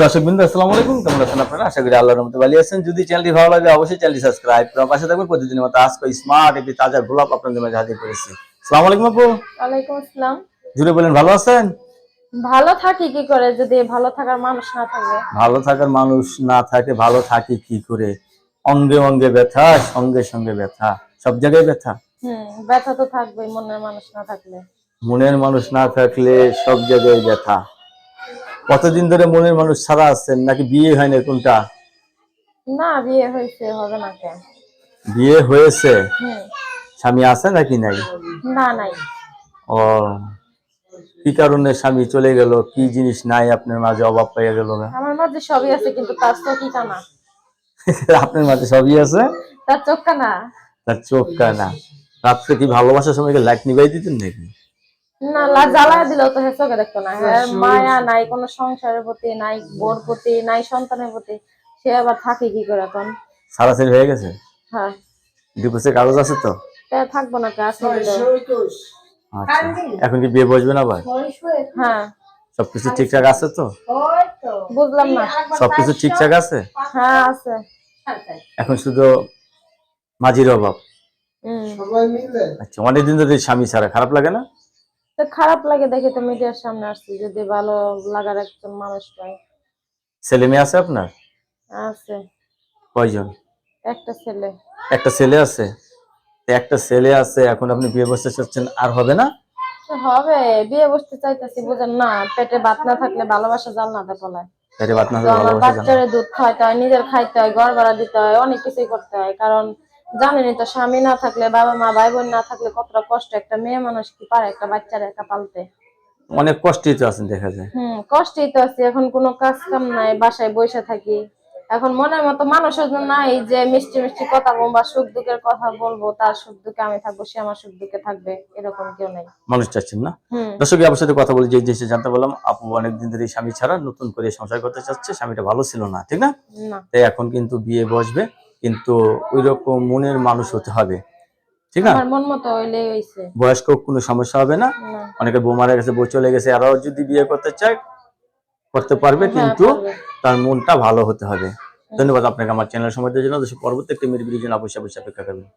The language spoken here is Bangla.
দর্শকবৃন্দ আসসালামু আলাইকুম, কেমন আছেন আপনারা? আশা করি আল্লাহর রহমতে ভালো আছেন। যদি চ্যানেলটি ভালো লাগে অবশ্যই চ্যানেলটি সাবস্ক্রাইব করে পাশে থাকবেন। প্রতিদিনের মতো আজকে স্মার্ট একটি তাজা গোলাপ আপনাদের মাঝে হাজির করেছি। আসসালামু আলাইকুম আপু। ওয়ালাইকুম আসসালাম। জুড়ে বলেন, ভালো আছেন? ভালো থাকি কি করে যদি ভালো থাকার মানুষ না থাকে? ভালো থাকার মানুষ না থাকে ভালো থাকি কি করে? অঙ্গে অঙ্গে ব্যথা, সঙ্গে সঙ্গে ব্যথা, সব জায়গায় ব্যথা। ব্যথা তো থাকবেই মনের মানুষ না থাকলে। মনের মানুষ না থাকলে সব জায়গায় ব্যথা। কতদিন ধরে মনের মানুষ ছাড়া আছেন, নাকি বিয়ে হয়নি? কোনটা? না, বিয়ে হয়েছে, হবে না কেন? বিয়ে হয়েছে। হুম। স্বামী আছে নাকি নাই? না, নাই। ও, কি কারণে স্বামী চলে গেল? কি জিনিস নাই আপনার মাঝে, অভাব পাইয়া গেল না? আমার মাঝে সবই আছে কিন্তু তার চোখই কানা। আপনার মাঝে সবই আছে, তার চোখ কানা। তার চোখ কানা। রাত্রে কি ভালোবাসার সময় লাইট নিভাই দিতেন নাকি? না, জ্বালায় দিলেও তো হে চোখে দেখতো না। হ্যাঁ, মায়া নাই কোনো সংসারের প্রতি, নাই বোর প্রতি, নাই সন্তানের প্রতি। সে আবার থাকে কি করে এখন? সারাসারি হয়ে গেছে? হ্যাঁ। ডিভোর্সের কাগজ আছে তো? তা থাকবো না কে আছে? আচ্ছা, এখন কি বিয়ে বসবেন আবার? হ্যাঁ। সবকিছু ঠিকঠাক আছে তো? বুঝলাম না। সবকিছু ঠিকঠাক আছে? হ্যাঁ, আছে। এখন শুধু মাঝির অভাব। আচ্ছা, অনেকদিন ধরে স্বামী ছাড়া, খারাপ লাগে না? তো খারাপ লাগে দেখে তো মিডিয়ার সামনে আসছি, যদি ভালো লাগার একজন মানুষ পাই। ছেলে মেয়ে আছে আপনার? আছে। কয়জন? একটা ছেলে। একটা ছেলে আছে। তো একটা ছেলে আছে, এখন আপনি বিয়ে বসতে চাচ্ছেন, আর হবে না? তো হবে, বিয়ে বসতে চাইতেছি, বুঝেন না? পেটে ভাত না থাকলে ভালোবাসা জান্নাতে পলায়। পেটে ভাত না তো হলে আমার ভালোবাসা জানো? বাচ্চারে দুধ খাওয়াইতে হয়, নিজের খাইতে হয়, ঘর ভাড়া দিতে হয়, অনেক কিছুই করতে হয়। কারণ জানেনই তো, স্বামী না থাকলে, বাবা মা ভাই বোন না থাকলে কতটা কষ্ট। একটা মেয়ে মানুষ কি পারে একটা বাচ্চারে একা পালতে? অনেক কষ্টেই তো আছেন দেখা যায়। কষ্টেই তো আছি। এখন কোনো কাজ কাম নাই, বাসায় বসে থাকি। এখন মনের মতো মানুষের নাই যে মিষ্টি মিষ্টি কথা বলবো বা সুখ দুঃখের কথা বলবো, তার সুখ দুঃখে আমি থাকবো, সে আমার সুখ দুঃখে থাকবে, এরকম কেউ নেই। মানুষ চাচ্ছেন না? হুম। দর্শক, আপনার সাথে কথা বলে যে জিনিসটা জানতে পারলাম, আপু অনেকদিন ধরে স্বামী ছাড়া নতুন করে সংসার করতে চাচ্ছে। স্বামীটা ভালো ছিল না, ঠিক না? না। তাই এখন কিন্তু বিয়ে বসবে, কিন্তু ওই রকম মনের মানুষ হতে হবে, ঠিক না? আমার মন মতো হইলেই হইছে। বয়স্ক কোনো সমস্যা হবে না। না। অনেকে বউ মারা গেছে, বউ চলে গেছে, আরও যদি বিয়ে করতে চায় করতে পারবে, হ্যাঁ, কিন্তু পারবে। তার মনটা ভালো হতে হবে। ধন্যবাদ আপনাকে আমার চ্যানেল সময় দেওয়ার জন্য। পরবর্তী একটি মেয়ের ভিডিওর জন্য অবশ্যই অপেক্ষা করবেন।